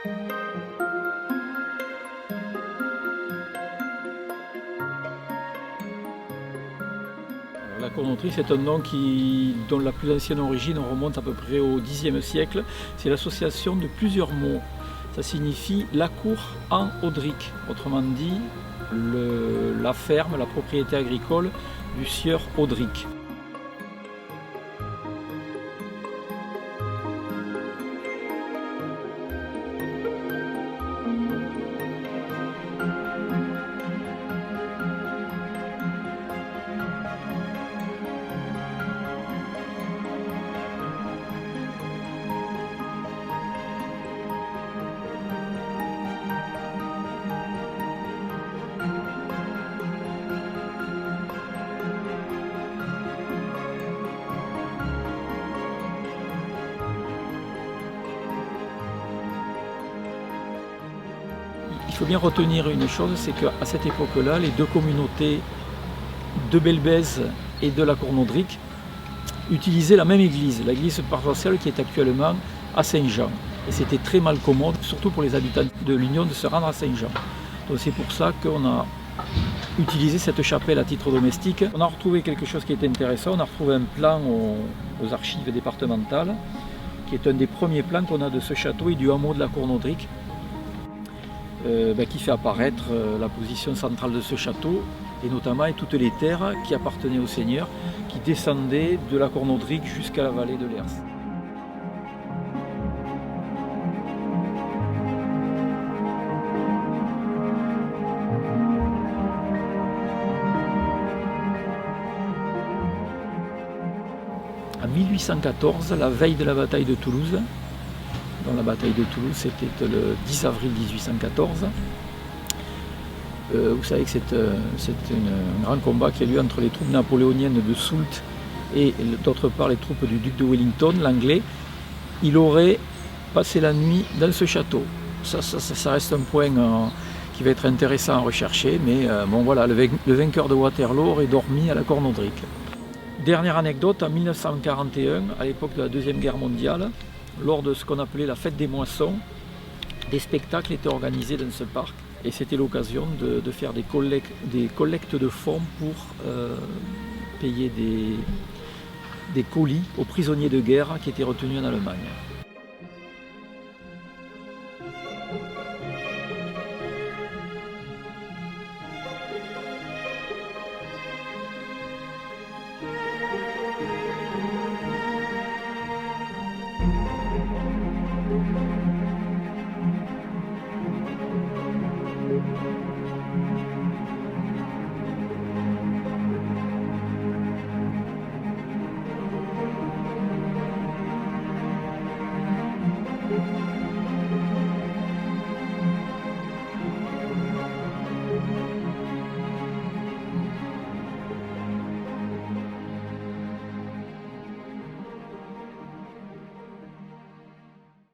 La cornouterie, c'est un nom dont la plus ancienne origine remonte à peu près au Xe siècle. C'est l'association de plusieurs mots. Ça signifie la cour en Audric, autrement dit la ferme, la propriété agricole du sieur Audric. Il faut bien retenir une chose, c'est qu'à cette époque-là, les deux communautés de Belbèze et de la Cornaudric utilisaient la même église, l'église paroissiale qui est actuellement à Saint-Jean. Et c'était très mal commode, surtout pour les habitants de l'Union, de se rendre à Saint-Jean. Donc c'est pour ça qu'on a utilisé cette chapelle à titre domestique. On a retrouvé quelque chose qui est intéressant, on a retrouvé un plan aux archives départementales, qui est un des premiers plans qu'on a de ce château et du hameau de la Cornaudric. Qui fait apparaître la position centrale de ce château et notamment toutes les terres qui appartenaient au seigneur qui descendaient de la Cornaudric jusqu'à la vallée de l'Hers. En 1814, la veille de la bataille de Toulouse, dans la bataille de Toulouse, c'était le 10 avril 1814. Vous savez que c'est un grand combat qui a lieu entre les troupes napoléoniennes de Soult et d'autre part les troupes du duc de Wellington, l'anglais. Il aurait passé la nuit dans ce château. Ça reste un point qui va être intéressant à rechercher, mais bon voilà, le vainqueur de Waterloo aurait dormi à la Cornaudric. Dernière anecdote, en 1941, à l'époque de la Deuxième Guerre mondiale, lors de ce qu'on appelait la fête des moissons, des spectacles étaient organisés dans ce parc et c'était l'occasion de faire des collectes de fonds pour payer des colis aux prisonniers de guerre qui étaient retenus en Allemagne.